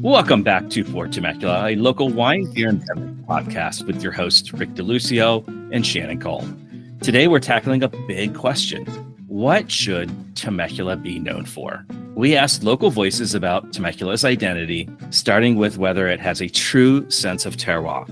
Welcome back to Pour Temecula, a local wine, beer, and beverage podcast with your hosts, Rick DeLucio and Shannon Cole. Today, we're tackling a big question. What should Temecula be known for? We asked local voices about Temecula's identity, starting with whether it has a true sense of terroir.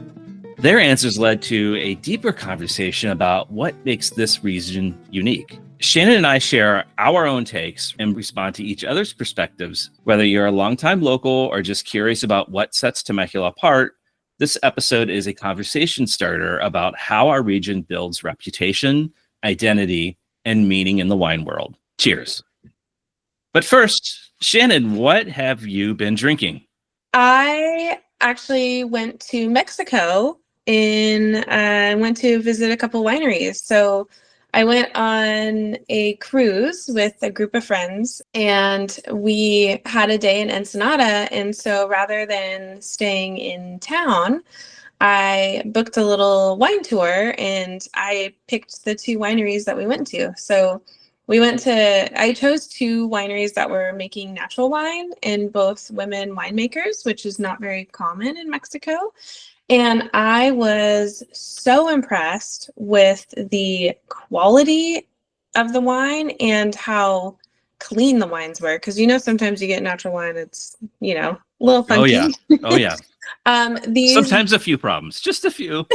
Their answers led to a deeper conversation about what makes this region unique. Shannon and I share our own takes and respond to each other's perspectives. Whether you're a longtime local or just curious about what sets Temecula apart, this episode is a conversation starter about how our region builds reputation, identity, and meaning in the wine world. Cheers. But first, Shannon, what have you been drinking? I actually went to Mexico and went to visit a couple wineries. So I went on a cruise with a group of friends and we had a day in Ensenada. And so rather than staying in town, I booked a little wine tour and I picked the two wineries that we went to. So I chose two wineries that were making natural wine and both women winemakers, which is not very common in Mexico. And I was so impressed with the quality of the wine and how clean the wines were. Because, sometimes you get natural wine, it's, a little funky. Oh, yeah. Sometimes a few problems, just a few.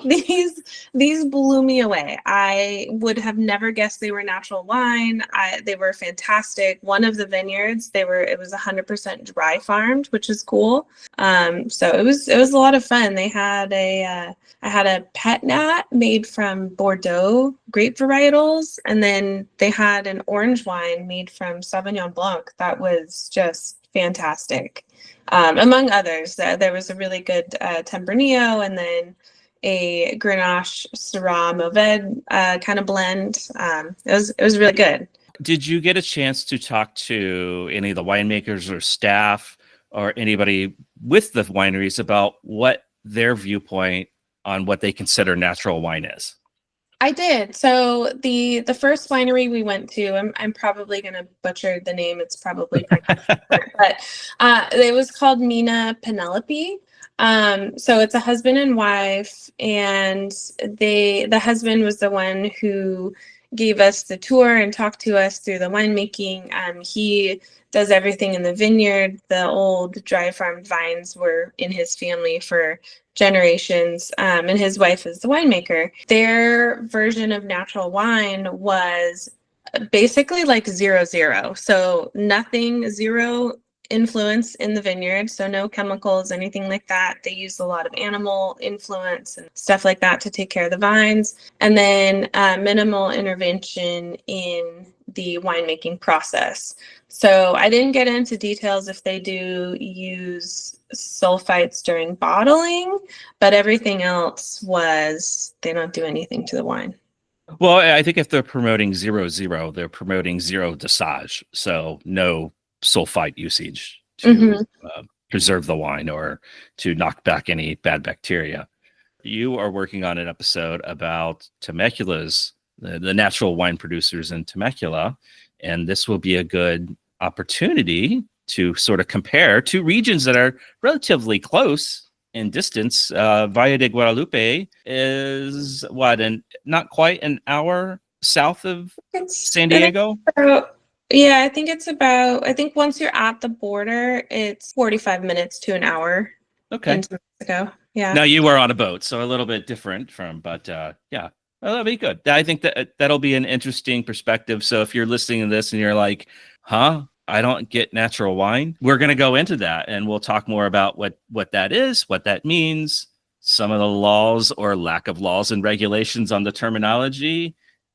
These blew me away. I would have never guessed they were natural wine. They were fantastic. One of the vineyards, it was 100% dry farmed, which is cool. So it was a lot of fun. They had I had a pet nat made from Bordeaux grape varietals, and then they had an orange wine made from Sauvignon Blanc that was just fantastic. Among others, there was a really good Tempranillo, and then a Grenache Syrah Mourvèdre kind of blend. It was really good. Did you get a chance to talk to any of the winemakers or staff or anybody with the wineries about what their viewpoint on what they consider natural wine is? I did. So the first winery we went to, I'm probably going to butcher the name. It's probably but it was called Mina Penelope. So it's a husband and wife, and the husband was the one who gave us the tour and talked to us through the winemaking. He does everything in the vineyard. The old dry farmed vines were in his family for generations, and his wife is the winemaker. Their version of natural wine was basically like 0-0. So nothing, zero influence in the vineyard, so no chemicals, anything like that. They use a lot of animal influence and stuff like that to take care of the vines, and then minimal intervention in the winemaking process. So I didn't get into details if they do use sulfites during bottling, but everything else they don't do anything to the wine. Well, I think if they're promoting 0-0, they're promoting zero dosage, so no sulfite usage to preserve the wine or to knock back any bad bacteria. You are working on an episode about Temecula's, the natural wine producers in Temecula, and this will be a good opportunity to sort of compare two regions that are relatively close in distance. Valle de Guadalupe is not quite an hour south of San Diego? Yeah, I think once you're at the border, it's 45 minutes to an hour. Okay. Into Mexico. Yeah. Now you were on a boat, so a little bit different but yeah, well, that'll be good. I think that'll be an interesting perspective. So if you're listening to this and you're like, I don't get natural wine, we're going to go into that and we'll talk more about what that is, what that means, some of the laws or lack of laws and regulations on the terminology,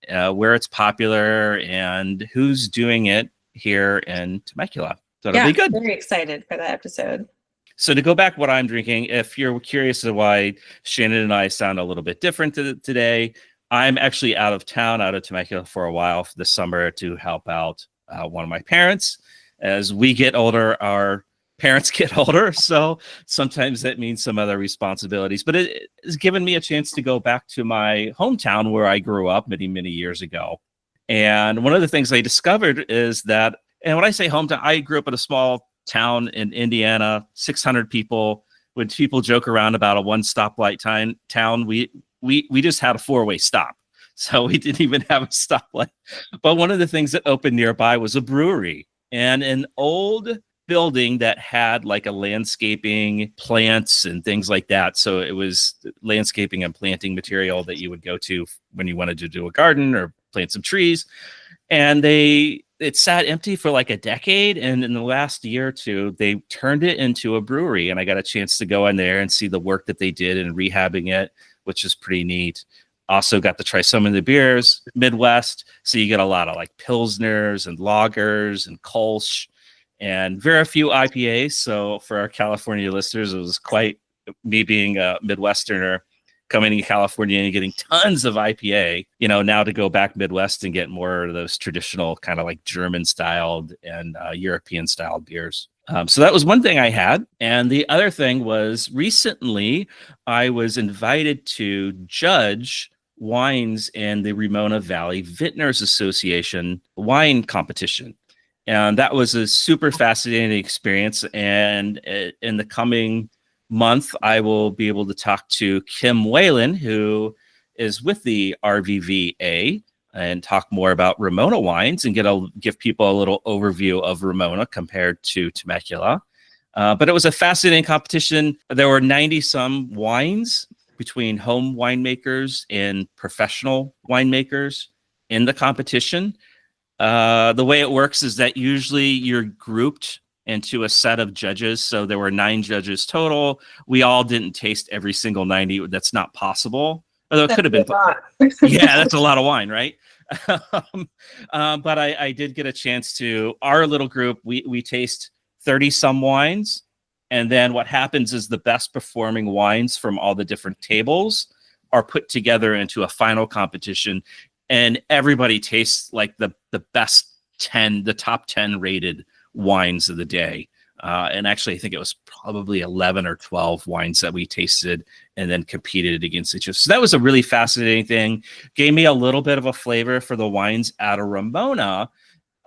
where it's popular, and who's doing it here in Temecula. So it'll be good. Very excited for that episode. So to go back what I'm drinking, if you're curious of why Shannon and I sound a little bit different today, I'm actually out of town, out of Temecula for a while this summer to help out one of my parents. As we get older, our parents get older, so sometimes that means some other responsibilities. But it has given me a chance to go back to my hometown where I grew up many, many years ago. And one of the things I discovered is that, and when I say hometown, I grew up in a small town in Indiana, 600 people. When people joke around about a one stoplight town, we just had a 4-way stop. So we didn't even have a stoplight. But one of the things that opened nearby was a brewery and an old building that had like a landscaping, plants and things like that. So it was landscaping and planting material that you would go to when you wanted to do a garden or plant some trees. And it sat empty for like a decade. And in the last year or two, they turned it into a brewery. And I got a chance to go in there and see the work that they did in rehabbing it, which is pretty neat. Also got to try some of the beers, Midwest. So you get a lot of like Pilsners and lagers and Kolsch and very few IPAs. So for our California listeners, it was quite me being a Midwesterner coming to California and getting tons of IPA, now to go back Midwest and get more of those traditional kind of like German styled and European styled beers. So that was one thing I had. And the other thing was recently I was invited to judge wines in the Ramona Valley Vintners Association wine competition. And that was a super fascinating experience. And in the coming month, I will be able to talk to Kim Whalen, who is with the RVVA, and talk more about Ramona wines and give people a little overview of Ramona compared to Temecula. But it was a fascinating competition. There were 90 some wines between home winemakers and professional winemakers in the competition. The way it works is that usually you're grouped into a set of judges. So there were 9 judges total. We all didn't taste every single 90. That's not possible. Although it could have been. Yeah, that's a lot of wine, right? But I did get a chance to, our little group, we taste 30 some wines. And then what happens is the best performing wines from all the different tables are put together into a final competition. And everybody tastes like the best 10, the top 10 rated wines of the day. And actually, I think it was probably 11 or 12 wines that we tasted and then competed against each other. So that was a really fascinating thing. Gave me a little bit of a flavor for the wines out of Ramona.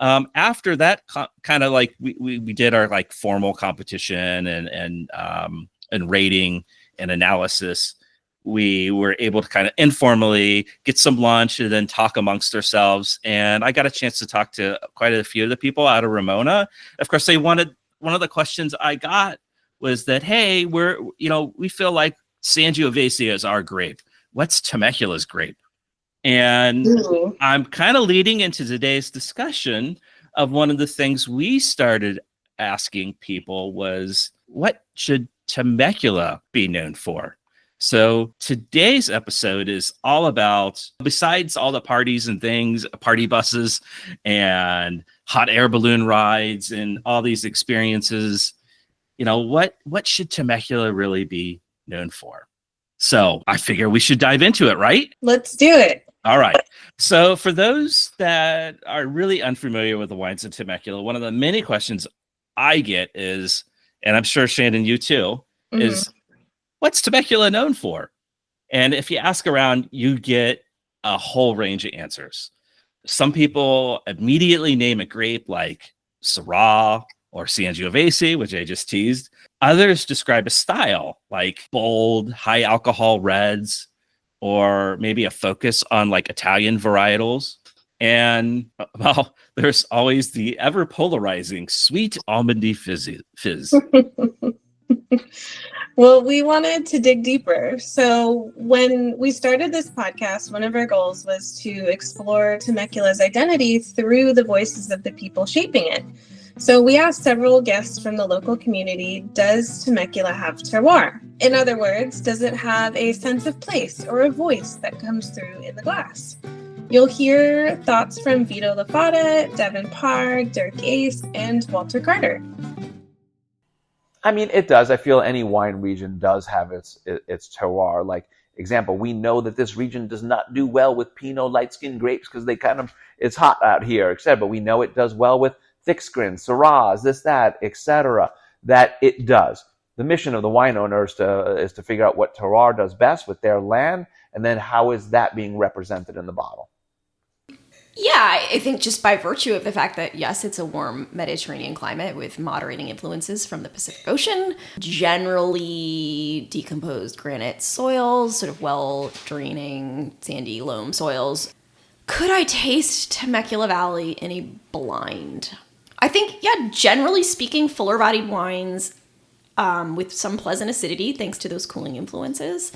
After that, kind of like we did our like formal competition and rating and analysis. We were able to kind of informally get some lunch and then talk amongst ourselves. And I got a chance to talk to quite a few of the people out of Ramona. Of course, one of the questions I got was that, hey, we feel like Sangiovese is our grape. What's Temecula's grape? And I'm kind of leading into today's discussion of one of the things we started asking people was, what should Temecula be known for? So today's episode is all about, besides all the parties and things, party buses and hot air balloon rides and all these experiences, what should Temecula really be known for? So I figure we should dive into it, right? Let's do it. All right. So for those that are really unfamiliar with the wines of Temecula, one of the many questions I get is, and I'm sure Shannon, you too, is, what's Temecula known for? And if you ask around, you get a whole range of answers. Some people immediately name a grape like Syrah or Sangiovese, which I just teased. Others describe a style like bold, high alcohol reds, or maybe a focus on like Italian varietals. And well, there's always the ever polarizing sweet almondy fizz. Well, we wanted to dig deeper. So when we started this podcast, one of our goals was to explore Temecula's identity through the voices of the people shaping it. So we asked several guests from the local community, does Temecula have terroir? In other words, does it have a sense of place or a voice that comes through in the glass? You'll hear thoughts from Vito LaFata, Devin Parr, Dirk Uys, and Walter Carter. I mean, it does. I feel any wine region does have its terroir. Like, example, we know that this region does not do well with Pinot light-skinned grapes because it's hot out here, etc. But we know it does well with thick skin, Syrahs, this, that, etc. That it does. The mission of the wine owner is to figure out what terroir does best with their land, and then how is that being represented in the bottle. Yeah, I think just by virtue of the fact that, yes, it's a warm Mediterranean climate with moderating influences from the Pacific Ocean, generally decomposed granite soils, sort of well-draining sandy loam soils. Could I taste Temecula Valley in a blind? I think, yeah, generally speaking, fuller-bodied wines with some pleasant acidity thanks to those cooling influences.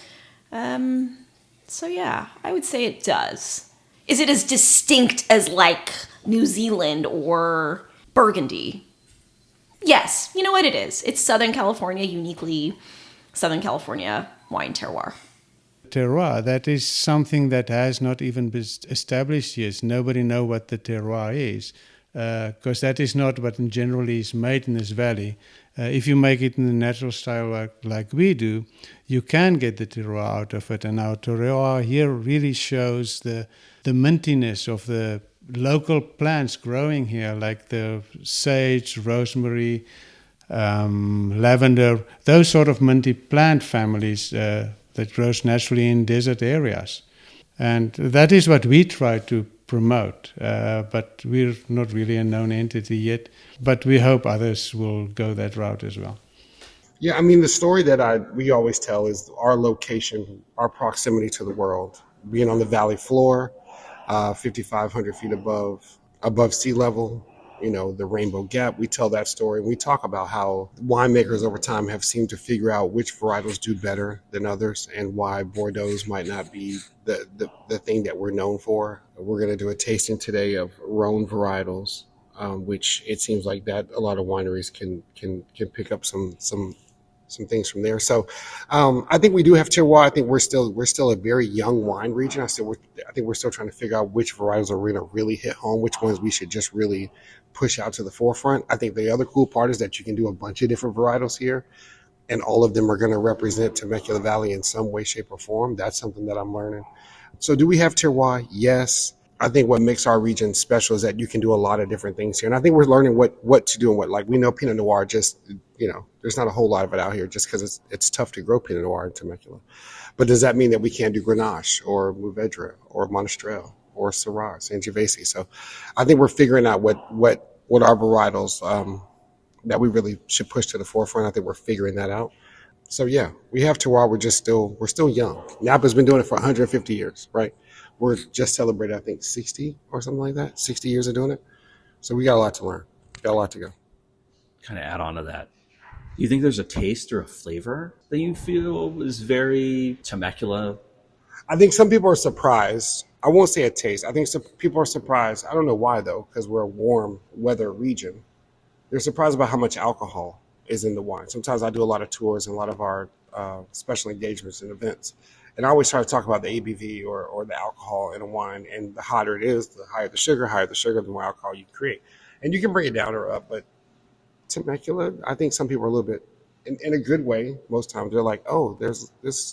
So yeah, I would say it does. Is it as distinct as like New Zealand or Burgundy? Yes, you know what it is. It's Southern California, uniquely Southern California wine terroir. Terroir, that is something that has not even been established yet. Nobody knows what the terroir is, because that is not what generally is made in this valley. If you make it in the natural style like we do, you can get the terroir out of it. And our terroir here really shows the mintiness of the local plants growing here, like the sage, rosemary, lavender, those sort of minty plant families that grows naturally in desert areas. And that is what we try to promote, but we're not really a known entity yet. But we hope others will go that route as well. Yeah, I mean, the story that we always tell is our location, our proximity to the world, being on the valley floor, 5,500 feet above sea level, the Rainbow Gap. We tell that story. We talk about how winemakers over time have seemed to figure out which varietals do better than others and why Bordeaux's might not be the thing that we're known for. We're going to do a tasting today of Rhone varietals, which it seems like that a lot of wineries can pick up some things from there. So I think we do have terroir. I think we're still a very young wine region. I think we're still trying to figure out which varietals are going to really hit home, which ones we should just really push out to the forefront. I think the other cool part is that you can do a bunch of different varietals here, and all of them are going to represent Temecula Valley in some way, shape, or form. That's something that I'm learning. So do we have terroir? Yes. I think what makes our region special is that you can do a lot of different things here. And I think we're learning what to do and what. Like, we know Pinot Noir there's not a whole lot of it out here just because it's tough to grow Pinot Noir in Temecula. But does that mean that we can't do Grenache or Mourvedre or Monastrell or Syrah, Sangiovese? So I think we're figuring out what our varietals that we really should push to the forefront. I think we're figuring that out. So yeah, we have terroir. We're still young. Napa's been doing it for 150 years, right? We're just celebrating, I think, 60 or something like that. 60 years of doing it. So we got a lot to learn. Got a lot to go. Kind of add on to that. Do you think there's a taste or a flavor that you feel is very Temecula? I think some people are surprised. I won't say a taste. I think some people are surprised. I don't know why, though, because we're a warm weather region. They're surprised about how much alcohol is in the wine. Sometimes I do a lot of tours and a lot of our special engagements and events. And I always try to talk about the ABV or the alcohol in a wine. And the hotter it is, the higher the sugar, the more alcohol you create. And you can bring it down or up. But Temecula, I think some people are a little bit, in a good way, most times, they're like, oh, this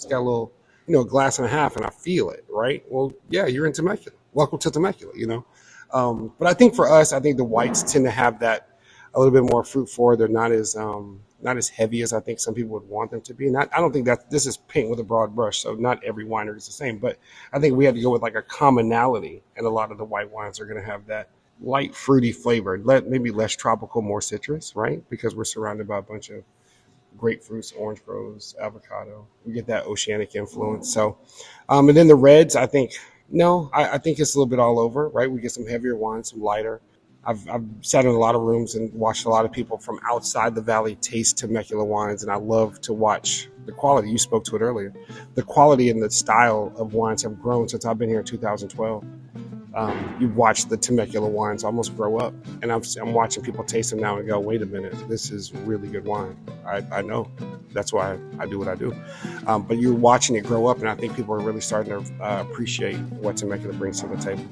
got a little, a glass and a half, and I feel it, right? Well, yeah, you're in Temecula. Welcome to Temecula, But I think for us, I think the whites tend to have that a little bit more fruit forward. They're not as heavy as I think some people would want them to be. And I don't think that this is paint with a broad brush, so not every winery is the same. But I think we have to go with like a commonality, and a lot of the white wines are going to have that light fruity flavor, maybe less tropical, more citrus, right? Because we're surrounded by a bunch of grapefruits, orange groves, avocado. We get that oceanic influence. So, and then the reds, I think, I think it's a little bit all over, right? We get some heavier wines, some lighter. I've sat in a lot of rooms and watched a lot of people from outside the valley taste Temecula wines, and I love to watch the quality. You spoke to it earlier. The quality and the style of wines have grown since I've been here in 2012. You watch the Temecula wines almost grow up, and I'm watching people taste them now and go, wait a minute, this is really good wine. I know. That's why I do what I do. But you're watching it grow up, and I think people are really starting to appreciate what Temecula brings to the table.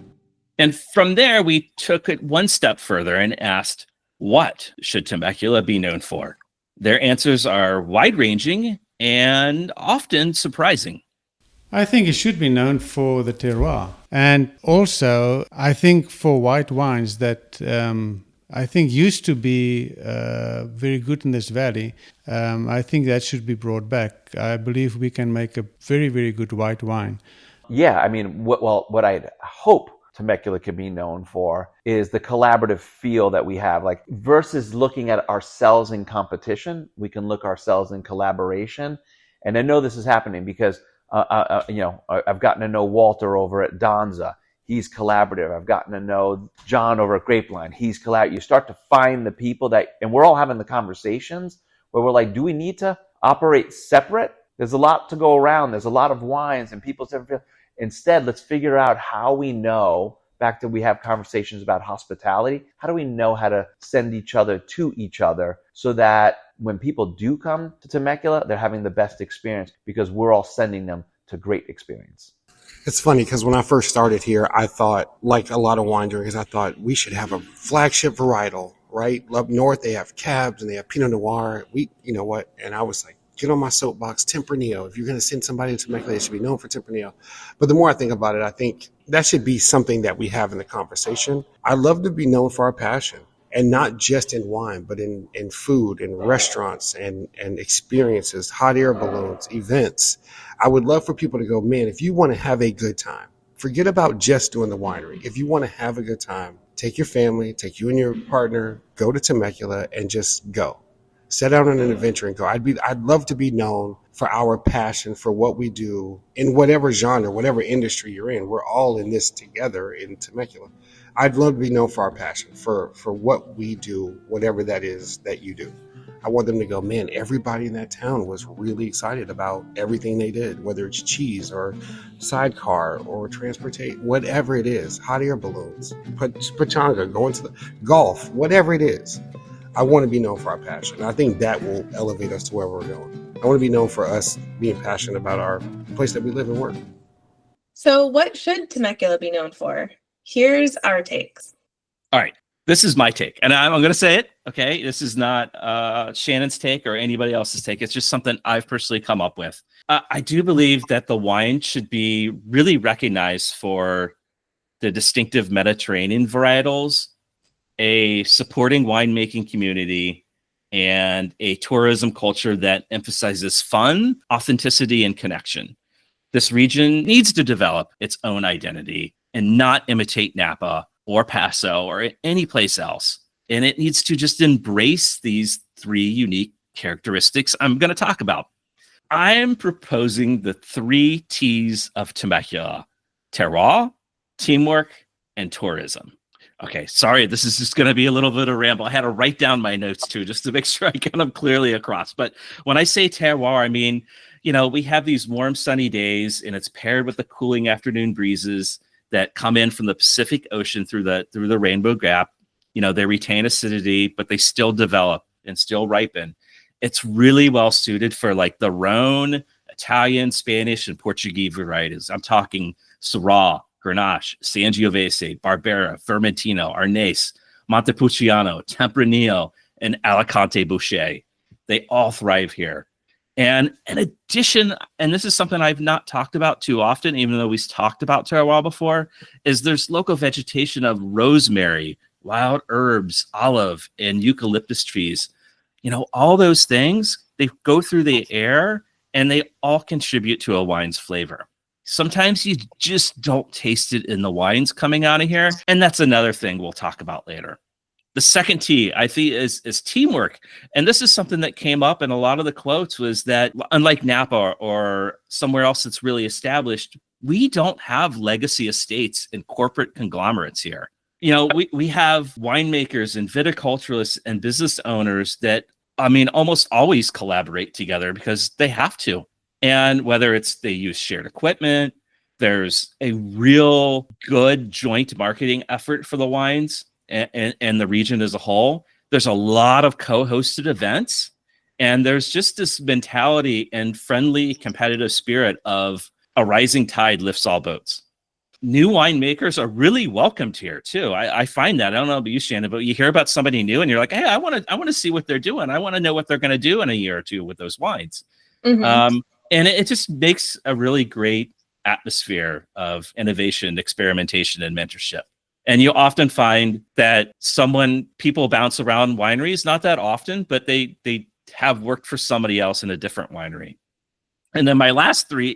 And from there, we took it one step further and asked, what should Temecula be known for? Their answers are wide-ranging and often surprising. I think it should be known for the terroir. And also, I think for white wines that I think used to be very good in this valley, I think that should be brought back. I believe we can make a very, very good white wine. Yeah, I mean, what I hope Temecula can be known for is the collaborative feel that we have. Like versus looking at ourselves in competition, we can look ourselves in collaboration. And I know this is happening because, I've gotten to know Walter over at Donza. He's collaborative. I've gotten to know John over at Grapeline. He's collaborative. You start to find the people and we're all having the conversations where we're like, do we need to operate separate? There's a lot to go around. There's a lot of wines and people's different. Instead, let's figure out how we know, back to we have conversations about hospitality, how do we know how to send each other to each other so that when people do come to Temecula, they're having the best experience because we're all sending them to great experience. It's funny because when I first started here, I thought, like a lot of wine drinkers, I thought we should have a flagship varietal, right? Up north, they have Cabs and they have Pinot Noir. You know what? And I was like, get on my soapbox, Tempranillo. If you're going to send somebody to Temecula, they should be known for Tempranillo. But the more I think about it, I think that should be something that we have in the conversation. I love to be known for our passion, and not just in wine, but in food, in restaurants, and experiences, hot air balloons, events. I would love for people to go, man, if you want to have a good time, forget about just doing the winery. If you want to have a good time, take your family, take you and your partner, go to Temecula and just go. Set out on an adventure and go. I'd love to be known for our passion for what we do in whatever genre, whatever industry you're in. We're all in this together in Temecula. I'd love to be known for our passion, for what we do, whatever that is that you do. I want them to go, man, everybody in that town was really excited about everything they did, whether it's cheese or sidecar or transportation, whatever it is, hot air balloons, pachanga, going to the golf, whatever it is. I want to be known for our passion. I think that will elevate us to where we're going. I want to be known for us being passionate about our place that we live and work. So what should Temecula be known for? Here's our takes. All right. This is my take, and I'm going to say it. Okay. This is not Shannon's take or anybody else's take. It's just something I've personally come up with. I do believe that the wine should be really recognized for the distinctive Mediterranean varietals, a supporting winemaking community, and a tourism culture that emphasizes fun, authenticity, and connection. This region needs to develop its own identity and not imitate Napa or Paso or any place else. And it needs to just embrace these three unique characteristics I'm going to talk about. I'm proposing the 3 T's of Temecula: terroir, teamwork, and tourism. Okay, sorry, this is just going to be a little bit of ramble. I had to write down my notes too, just to make sure I get them clearly across. But when I say terroir, I mean, we have these warm, sunny days, and it's paired with the cooling afternoon breezes that come in from the Pacific Ocean through the Rainbow Gap. They retain acidity, but they still develop and still ripen. It's really well suited for like the Rhone, Italian, Spanish, and Portuguese varieties. I'm talking Syrah, Grenache, Sangiovese, Barbera, Vermentino, Arnese, Montepulciano, Tempranillo, and Alicante Bouschet. They all thrive here. And in addition, and this is something I've not talked about too often, even though we've talked about terroir before, is there's local vegetation of rosemary, wild herbs, olive, and eucalyptus trees. All those things, they go through the air and they all contribute to a wine's flavor. Sometimes you just don't taste it in the wines coming out of here. And that's another thing we'll talk about later. The second T, I think, is teamwork. And this is something that came up in a lot of the quotes, was that unlike Napa or somewhere else that's really established, we don't have legacy estates and corporate conglomerates here. We have winemakers and viticulturalists and business owners that, almost always collaborate together because they have to. And whether it's they use shared equipment, there's a real good joint marketing effort for the wines and the region as a whole. There's a lot of co-hosted events, and there's just this mentality and friendly competitive spirit of a rising tide lifts all boats. New winemakers are really welcomed here too. I find that. I don't know about you, Shannon, but you hear about somebody new and you're like, hey, I want to see what they're doing. I want to know what they're going to do in a year or two with those wines. Mm-hmm. And it just makes a really great atmosphere of innovation, experimentation, and mentorship. And you often find that people bounce around wineries, not that often, but they have worked for somebody else in a different winery. And then my last the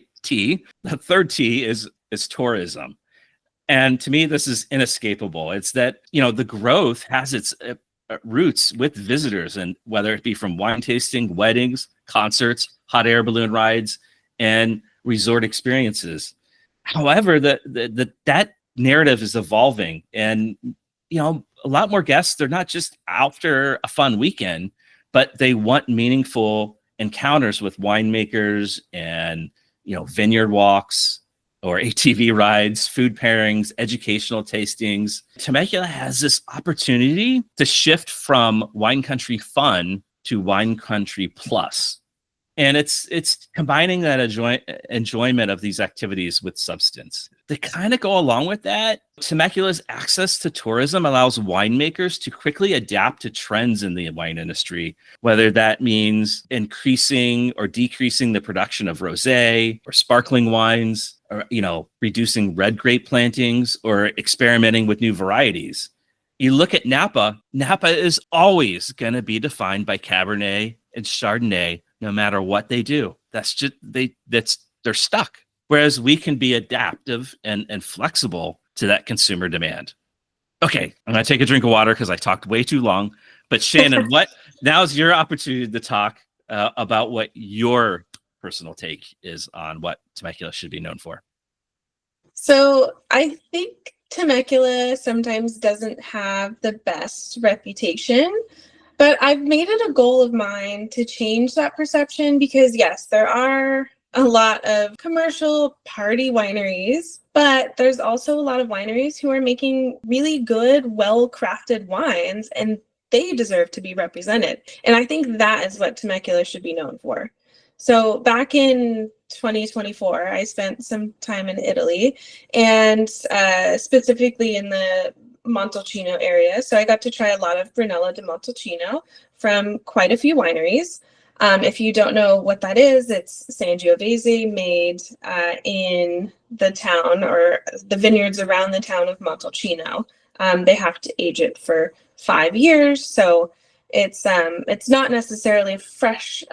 third T is tourism. And to me, this is inescapable. It's that, the growth has its roots with visitors, and whether it be from wine tasting, weddings, concerts, hot air balloon rides, and resort experiences. However, that narrative is evolving, and a lot more guests, they're not just after a fun weekend, but they want meaningful encounters with winemakers and vineyard walks or ATV rides, food pairings, educational tastings. Temecula has this opportunity to shift from wine country fun to wine country plus. And it's combining that enjoyment of these activities with substance. To kind of go along with that, Temecula's access to tourism allows winemakers to quickly adapt to trends in the wine industry, whether that means increasing or decreasing the production of rosé or sparkling wines, or reducing red grape plantings, or experimenting with new varieties. You look at Napa is always going to be defined by Cabernet and Chardonnay, no matter what they do. They're stuck. Whereas we can be adaptive and flexible to that consumer demand. Okay, I'm going to take a drink of water because I talked way too long. But Shannon, now's your opportunity to talk about what your personal take is on what Temecula should be known for. So I think Temecula sometimes doesn't have the best reputation, but I've made it a goal of mine to change that perception because, yes, there are a lot of commercial party wineries, but there's also a lot of wineries who are making really good, well-crafted wines, and they deserve to be represented. And I think that is what Temecula should be known for. So back in 2024, I spent some time in Italy, and specifically in the Montalcino area. So I got to try a lot of Brunello di Montalcino from quite a few wineries. If you don't know what that is, it's Sangiovese made in the town or the vineyards around the town of Montalcino. They have to age it for 5 years, so it's not necessarily a fresh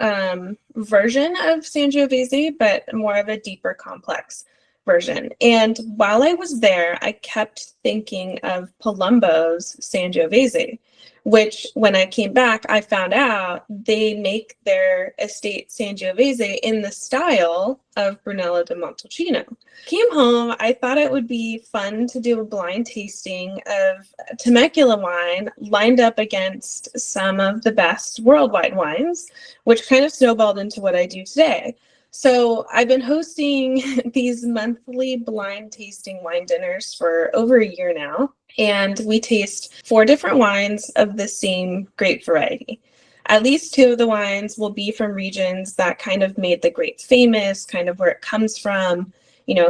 version of Sangiovese, but more of a deeper, complex version. And while I was there, I kept thinking of Palumbo's Sangiovese, which when I came back, I found out they make their estate Sangiovese in the style of Brunello di Montalcino. Came home, I thought it would be fun to do a blind tasting of Temecula wine lined up against some of the best worldwide wines, which kind of snowballed into what I do today. So I've been hosting these monthly blind tasting wine dinners for over a year now, and we taste 4 different wines of the same grape variety. At least 2 of the wines will be from regions that kind of made the grape famous, kind of where it comes from,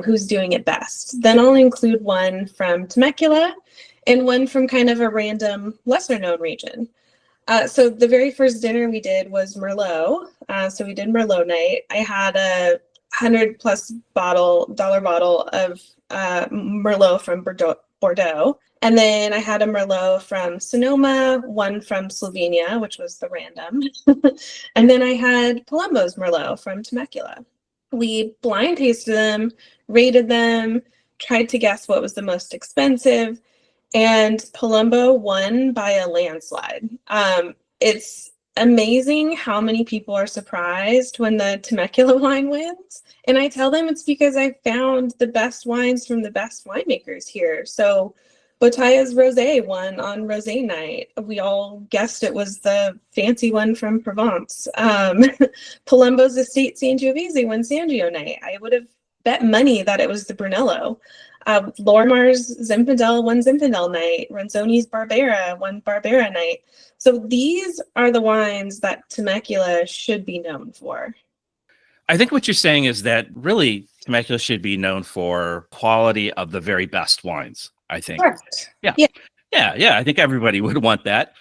who's doing it best. Then I'll include 1 from Temecula and 1 from kind of a random lesser known region. So the very first dinner we did was Merlot. So we did Merlot night. I had a $100+ dollar bottle of Merlot from Bordeaux. And then I had a Merlot from Sonoma, 1 from Slovenia, which was the random. And then I had Palumbo's Merlot from Temecula. We blind tasted them, rated them, tried to guess what was the most expensive. And Palumbo won by a landslide. It's amazing how many people are surprised when the Temecula wine wins. And I tell them it's because I found the best wines from the best winemakers here. So Botaya's Rosé won on Rosé night. We all guessed it was the fancy one from Provence. Palumbo's Estate Sangiovese won Sangio night. I would have bet money that it was the Brunello. Lorimar's Zinfandel won Zinfandel night. Ronzoni's Barbera won Barbera night. So these are the wines that Temecula should be known for. I think what you're saying is that really Temecula should be known for quality of the very best wines, I think. Correct. Yeah. I think everybody would want that.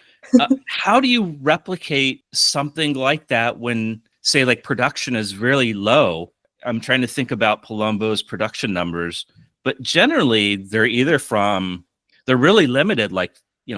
How do you replicate something like that when, say, like production is really low? I'm trying to think about Palumbo's production numbers, but generally they're they're really limited, like,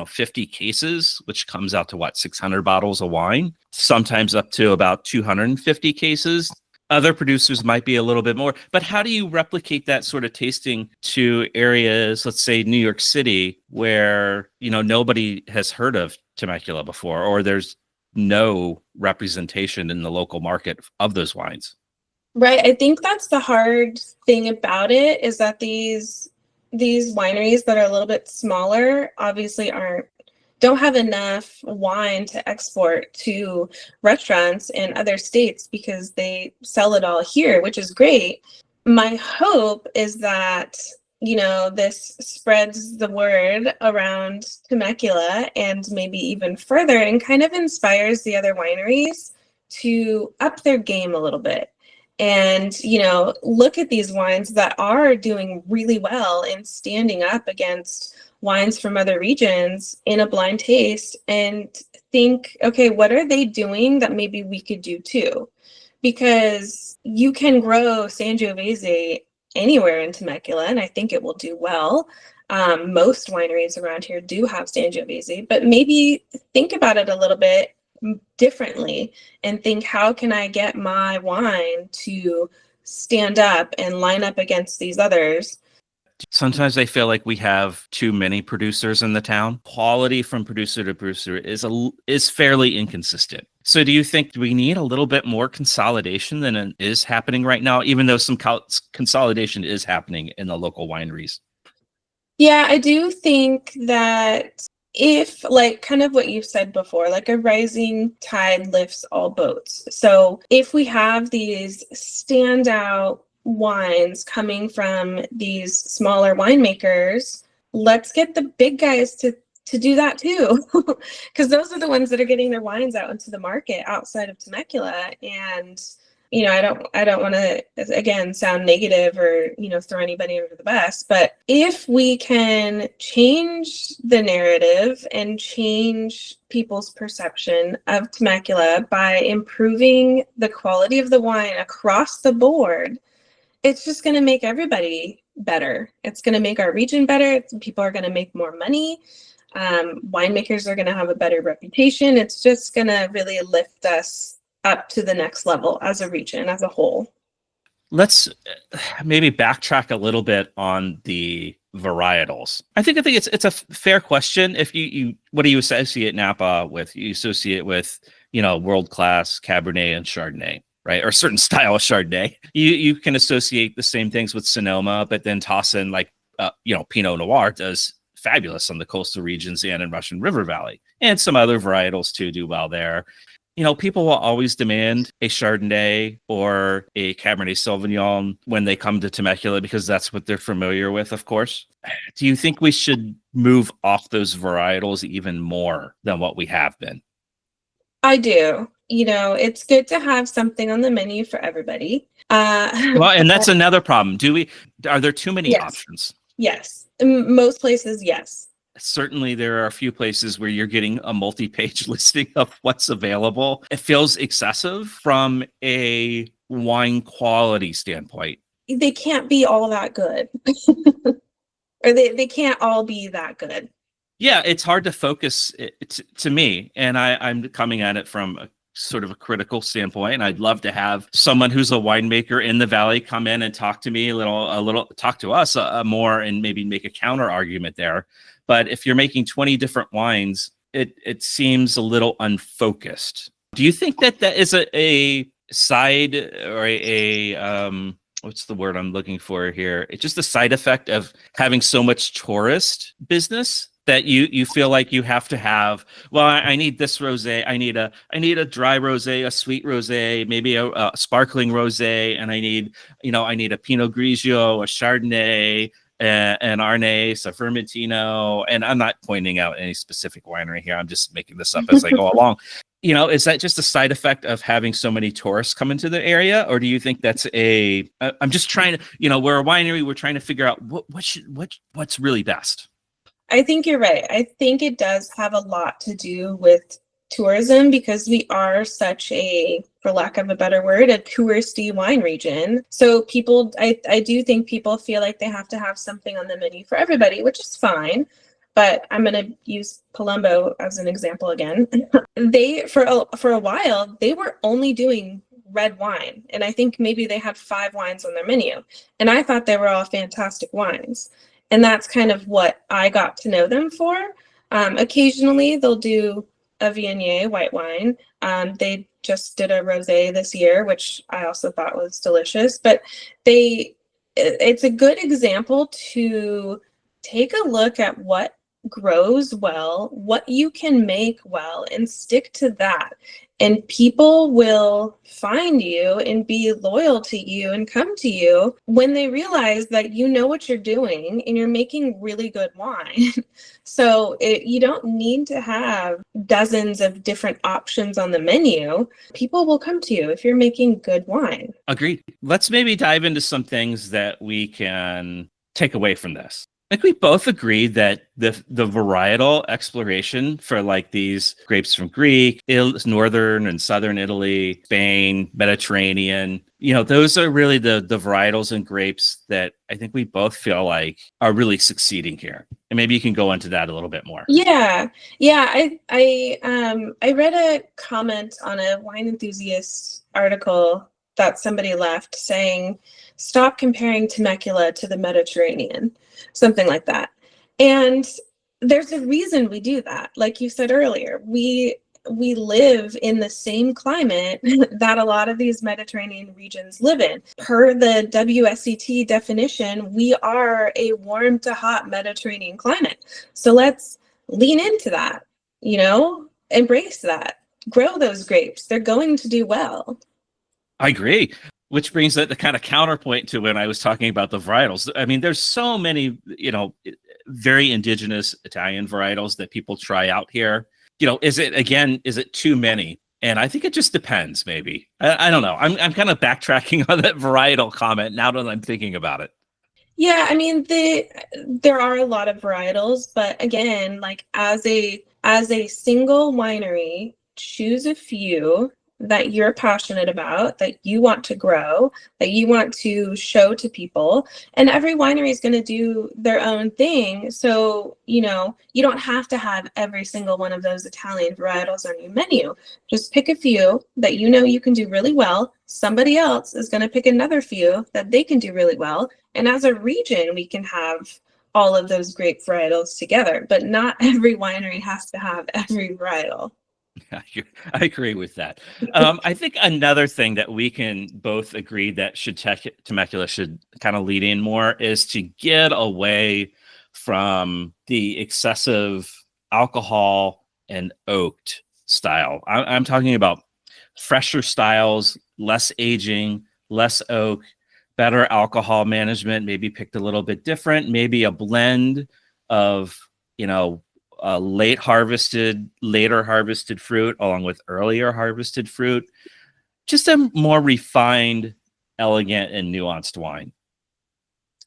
50 cases, which comes out to 600 bottles of wine, sometimes up to about 250 cases. Other producers might be a little bit more, but how do you replicate that sort of tasting to areas, let's say New York City, where, nobody has heard of Temecula before, or there's no representation in the local market of those wines? Right. I think that's the hard thing about it, is that these wineries that are a little bit smaller obviously don't have enough wine to export to restaurants in other states because they sell it all here, which is great. My hope is that, this spreads the word around Temecula and maybe even further, and kind of inspires the other wineries to up their game a little bit. And, look at these wines that are doing really well and standing up against wines from other regions in a blind taste, and think, okay, what are they doing that maybe we could do too? Because you can grow Sangiovese anywhere in Temecula, and I think it will do well. Most wineries around here do have Sangiovese, but maybe think about it a little bit differently and think, how can I get my wine to stand up and line up against these others? Sometimes I feel like we have too many producers in the town. Quality from producer to producer is fairly inconsistent. So do you think we need a little bit more consolidation than is happening right now, even though some consolidation is happening in the local wineries? Yeah, I do think that if, like, kind of what you said before, like a rising tide lifts all boats. So if we have these standout wines coming from these smaller winemakers, let's get the big guys to do that too, because those are the ones that are getting their wines out into the market outside of Temecula. And I don't want to, again, sound negative or throw anybody under the bus, but if we can change the narrative and change people's perception of Temecula by improving the quality of the wine across the board, it's just going to make everybody better. It's going to make our region better. People are going to make more money. Winemakers are going to have a better reputation. It's just going to really lift us up to the next level as a region, as a whole. Let's maybe backtrack a little bit on the varietals. I think it's a fair question. If you what do you associate Napa with? You associate with, world-class Cabernet and Chardonnay, right? Or a certain style of Chardonnay. You can associate the same things with Sonoma, but then toss in Pinot Noir does fabulous on the coastal regions and in Russian River Valley. And some other varietals too do well there. People will always demand a Chardonnay or a Cabernet Sauvignon when they come to Temecula because that's what they're familiar with, of course. Do you think we should move off those varietals even more than what we have been? I do. It's good to have something on the menu for everybody. Well, and that's another problem. Are there too many options? Yes. In most places, yes. Certainly, there are a few places where you're getting a multi-page listing of what's available. It feels excessive from a wine quality standpoint. They can't be all that good. Or they can't all be that good. Yeah, it's hard to focus to me. And I'm coming at it from a sort of a critical standpoint. And I'd love to have someone who's a winemaker in the Valley come in and talk to me a little, talk to us more and maybe make a counter argument there. But if you're making 20 different wines, it seems a little unfocused. Do you think that is a side or a what's the word I'm looking for here? It's just a side effect of having so much tourist business that you feel like you have to have, well, I need this rosé, I need a dry rosé, a sweet rosé, maybe a sparkling rosé, and I need a Pinot Grigio, a Chardonnay, an Arnais, a Vermentino, and I'm not pointing out any specific winery here. I'm just making this up as I go along. Is that just a side effect of having so many tourists come into the area, or do you think that's I'm just trying to, we're a winery, we're trying to figure out what's really best. I think you're right. I think it does have a lot to do with tourism because we are such a, for lack of a better word, a touristy wine region. So people, I do think people feel like they have to have something on the menu for everybody, which is fine. But I'm going to use Palumbo as an example again. They, for a while, they were only doing red wine. And I think maybe they had 5 wines on their menu. And I thought they were all fantastic wines. And that's kind of what I got to know them for. Occasionally they'll do a Viognier white wine. They just did a rosé this year, which I also thought was delicious. But it's a good example to take a look at what grows well, what you can make well, and stick to that. And people will find you and be loyal to you and come to you when they realize that you know what you're doing and you're making really good wine. So you don't need to have dozens of different options on the menu. People will come to you if you're making good wine. Agreed. Let's maybe dive into some things that we can take away from this. I think we both agree that the varietal exploration for like these grapes from Greek, northern and southern Italy, Spain, Mediterranean, those are really the varietals and grapes that I think we both feel like are really succeeding here. And maybe you can go into that a little bit more. Yeah. I read a comment on a wine enthusiast article that somebody left saying, stop comparing Temecula to the Mediterranean, something like that. And there's a reason we do that. Like you said earlier, we live in the same climate that a lot of these Mediterranean regions live in. Per the WSET definition, we are a warm to hot Mediterranean climate. So let's lean into that, embrace that, grow those grapes. They're going to do well. I agree. Which brings the kind of counterpoint to when I was talking about the varietals. I mean, there's so many, very indigenous Italian varietals that people try out here. Is it too many? And I think it just depends, maybe. I don't know. I'm kind of backtracking on that varietal comment now that I'm thinking about it. Yeah, I mean, there are a lot of varietals, but again, like as a single winery, choose a few that you're passionate about, that you want to grow, that you want to show to people. And every winery is going to do their own thing. So, you don't have to have every single one of those Italian varietals on your menu. Just pick a few that you can do really well. Somebody else is going to pick another few that they can do really well. And as a region, we can have all of those grape varietals together, but not every winery has to have every varietal. I agree with that. I think another thing that we can both agree that Temecula should kind of lead in more is to get away from the excessive alcohol and oaked style. I'm talking about fresher styles, less aging, less oak, better alcohol management, maybe picked a little bit different, maybe a blend of, later harvested fruit along with earlier harvested fruit. Just a more refined, elegant, and nuanced wine.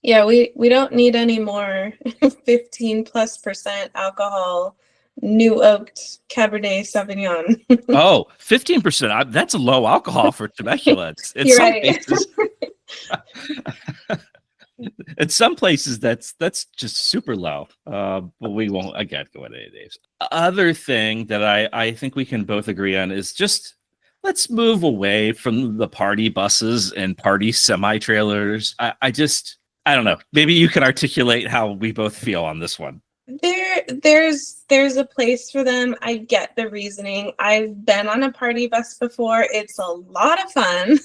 Yeah, we don't need any more 15+% alcohol, new oaked Cabernet Sauvignon. Oh, 15%. That's a low alcohol for Temecula. You're right. In some places, that's just super low. But we won't, again, go into any names. Other thing that I think we can both agree on is just let's move away from the party buses and party semi-trailers. I don't know. Maybe you can articulate how we both feel on this one. There's a place for them. I get the reasoning. I've been on a party bus before. It's a lot of fun.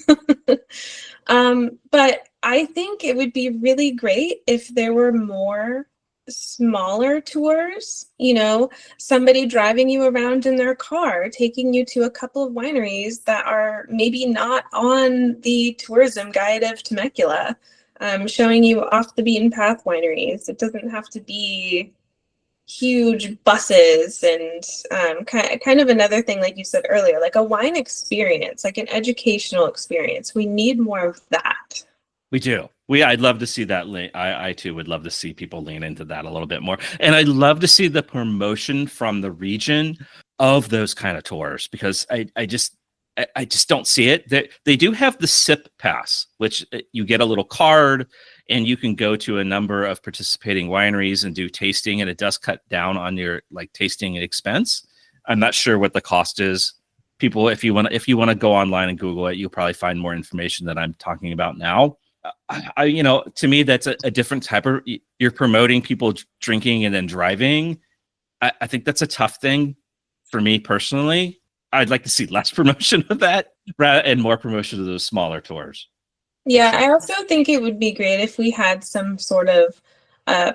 But I think it would be really great if there were more smaller tours, somebody driving you around in their car, taking you to a couple of wineries that are maybe not on the tourism guide of Temecula, showing you off the beaten path wineries. It doesn't have to be huge buses and kind of another thing, like you said earlier, like a wine experience, like an educational experience. We need more of that. We do. I'd love to see that. I too would love to see people lean into that a little bit more. And I'd love to see the promotion from the region of those kind of tours, because I just don't see it. They do have the SIP pass, which you get a little card and you can go to a number of participating wineries and do tasting, and it does cut down on your tasting expense. I'm not sure what the cost is people, if you want to go online and Google it, you'll probably find more information that I'm talking about now. To me, that's a different type of, you're promoting people drinking and then driving. I think that's a tough thing for me personally. I'd like to see less promotion of that and more promotion of those smaller tours. Yeah, I also think it would be great if we had some sort of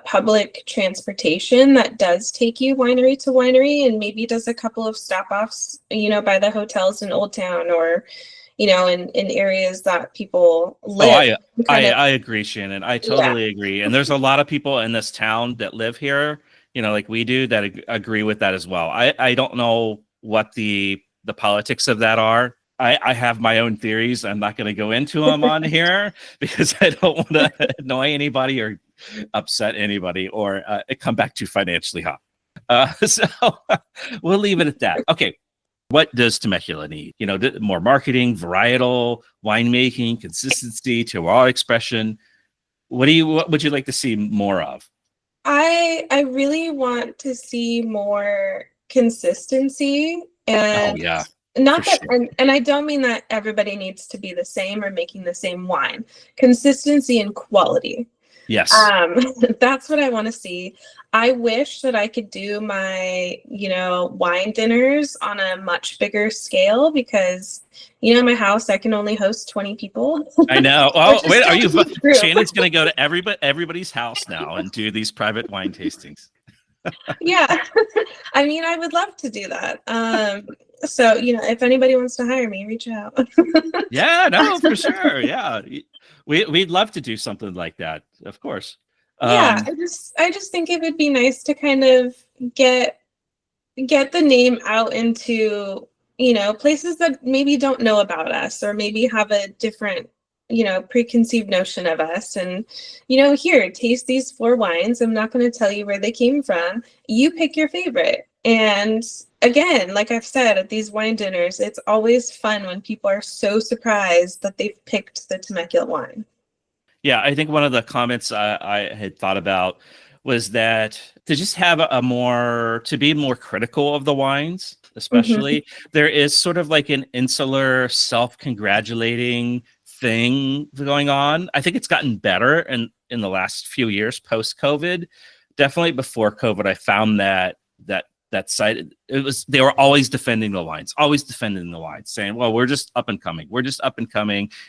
public transportation that does take you winery to winery and maybe does a couple of stop-offs, by the hotels in Old Town or, in areas that people live. I agree, Shannon. I totally agree. And there's a lot of people in this town that live here, like we do, that agree with that as well. I don't know what the politics of that are. I have my own theories. I'm not going to go into them on here because I don't want to annoy anybody or upset anybody or come back too financially hot. So we'll leave it at that. Okay. What does Temecula need? More marketing, varietal, winemaking, consistency, terroir expression. What would you like to see more of? I really want to see more consistency and not that, sure. and I don't mean that everybody needs to be the same or making the same wine. Consistency and quality. Yes. That's what I want to see. I wish that I could do my, wine dinners on a much bigger scale because, my house, I can only host 20 people. I know. Oh, wait, are you? Shannon's going to go to everybody's house now and do these private wine tastings. Yeah. I mean, I would love to do that. So, if anybody wants to hire me, reach out. Yeah, no, for sure. Yeah. We'd love to do something like that, of course. Yeah, I just think it would be nice to kind of get the name out into, places that maybe don't know about us or maybe have a different, preconceived notion of us. And, here, taste these 4 wines. I'm not going to tell you where they came from. You pick your favorite. And again, like I've said, at these wine dinners, it's always fun when people are so surprised that they've picked the Temecula wine. Yeah, I think one of the comments I had thought about was that to just have to be more critical of the wines, especially, there is sort of like an insular, self-congratulating thing going on. I think it's gotten better in the last few years post-COVID. Definitely before COVID, I found that site, they were always defending the wines, saying, well, we're just up and coming,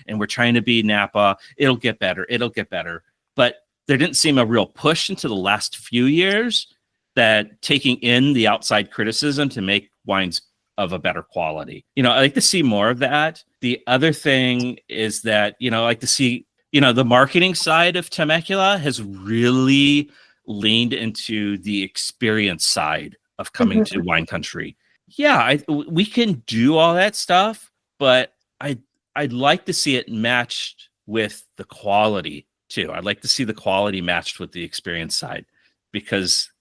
and we're trying to be Napa. It'll get better. But there didn't seem a real push into the last few years that taking in the outside criticism to make wines of a better quality. I like to see more of that. The other thing is that, I like to see, the marketing side of Temecula has really leaned into the experience side of coming to wine country. Yeah, we can do all that stuff, but I'd like to see it matched with the quality too. I'd like to see the quality matched with the experience side, because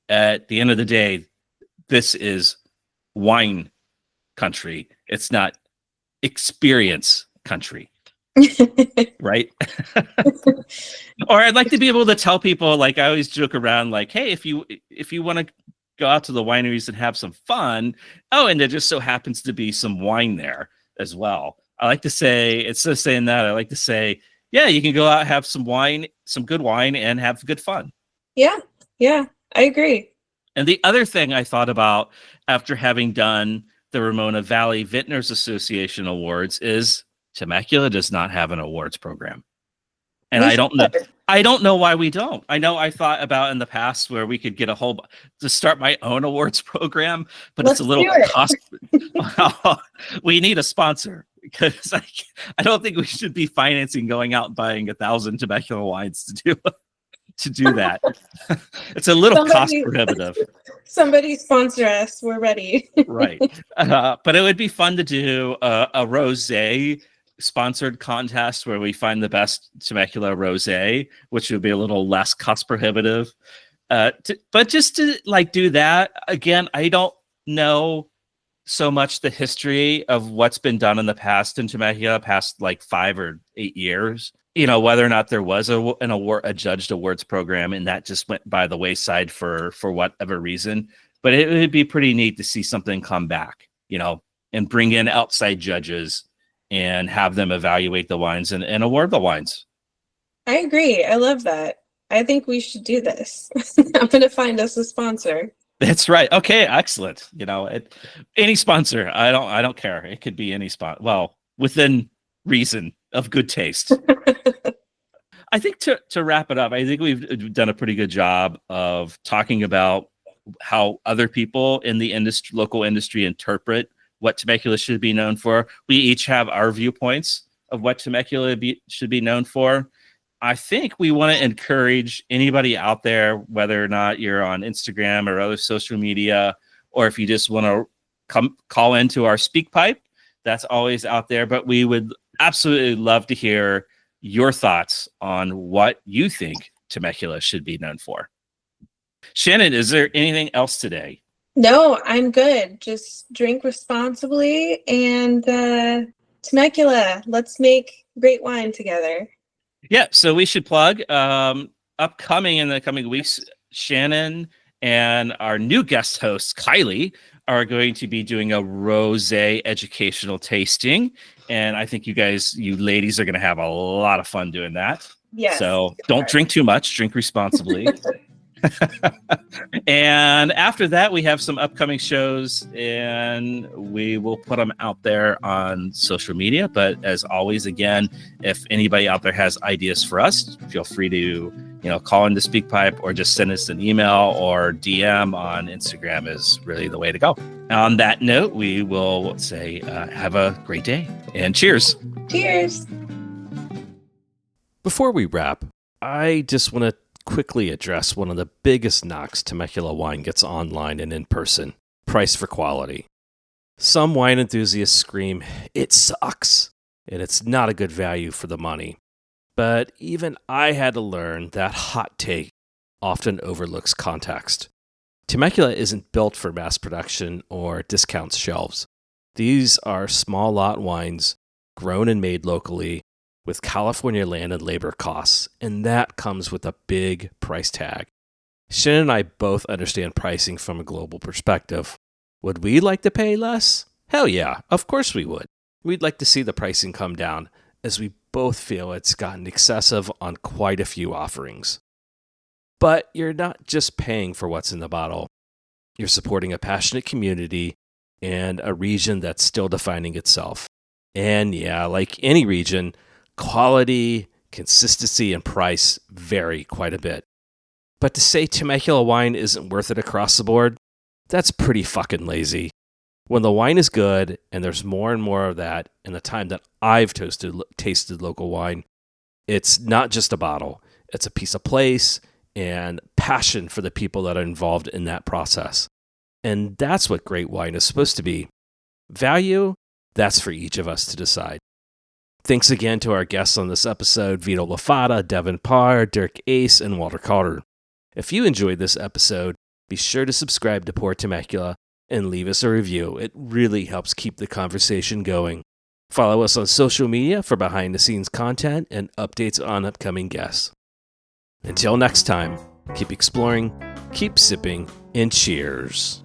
at the end of the day, this is wine country. It's not experience country. Right? Or I'd like to be able to tell people, like I always joke around, like, hey, if you want to go out to the wineries and have some fun, and there just so happens to be some wine there as well. I like to say, instead of saying that, I like to say, yeah, you can go out, have some wine, some good wine, and have good fun. Yeah, I agree. And the other thing I thought about after having done the Ramona Valley Vintners Association Awards is Temecula does not have an awards program. And I don't know why we don't. I know I thought about in the past where we could get to start my own awards program, but it's a little cost. We need a sponsor, because I don't think we should be financing going out and buying 1,000 Temecula wines to do that. It's a little cost prohibitive. Somebody sponsor us. We're ready. Right. But it would be fun to do a rosé sponsored contest where we find the best Temecula rosé, which would be a little less cost prohibitive. But just to do that again, I don't know so much the history of what's been done in the past in Temecula, past 5 or 8 years. Whether or not there was a judged awards program and that just went by the wayside for whatever reason. But it would be pretty neat to see something come back. and bring in outside judges and have them evaluate the wines and award the wines. I agree. I love that. I think we should do this. I'm going to find us a sponsor. That's right. Okay, excellent. Any sponsor, I don't care. It could be any spot. Well, within reason of good taste. I think to wrap it up, I think we've done a pretty good job of talking about how other people in the local industry interpret what Temecula should be known for. We each have our viewpoints of what Temecula should be known for. I think we want to encourage anybody out there, whether or not you're on Instagram or other social media, or if you just want to call into our speak pipe, that's always out there. But we would absolutely love to hear your thoughts on what you think Temecula should be known for. Shannon, is there anything else today? No, I'm good. Just drink responsibly and Temecula, let's make great wine together. Yeah, so we should plug upcoming in the coming weeks, Shannon and our new guest host, Kylie, are going to be doing a rosé educational tasting. And I think you ladies are going to have a lot of fun doing that. Yes. So don't drink too much, drink responsibly. And after that, we have some upcoming shows and we will put them out there on social media. But as always, again, if anybody out there has ideas for us, feel free to, call into SpeakPipe or just send us an email or DM on Instagram is really the way to go. On that note, we will say, have a great day and cheers. Cheers. Before we wrap, I just want to quickly address one of the biggest knocks Temecula wine gets online and in person: price for quality. Some wine enthusiasts scream, "It sucks," and it's not a good value for the money. But even I had to learn that hot take often overlooks context. Temecula isn't built for mass production or discount shelves. These are small lot wines grown and made locally with California land and labor costs, and that comes with a big price tag. Shannon and I both understand pricing from a global perspective. Would we like to pay less? Hell yeah, of course we would. We'd like to see the pricing come down, as we both feel it's gotten excessive on quite a few offerings. But you're not just paying for what's in the bottle. You're supporting a passionate community and a region that's still defining itself. And yeah, like any region, quality, consistency, and price vary quite a bit. But to say Temecula wine isn't worth it across the board, that's pretty fucking lazy. When the wine is good, and there's more and more of that in the time that I've tasted local wine, it's not just a bottle. It's a piece of place and passion for the people that are involved in that process. And that's what great wine is supposed to be. Value, that's for each of us to decide. Thanks again to our guests on this episode, Vito LaFata, Devin Parr, Dirk Uys, and Walter Carter. If you enjoyed this episode, be sure to subscribe to Pour Temecula and leave us a review. It really helps keep the conversation going. Follow us on social media for behind-the-scenes content and updates on upcoming guests. Until next time, keep exploring, keep sipping, and cheers.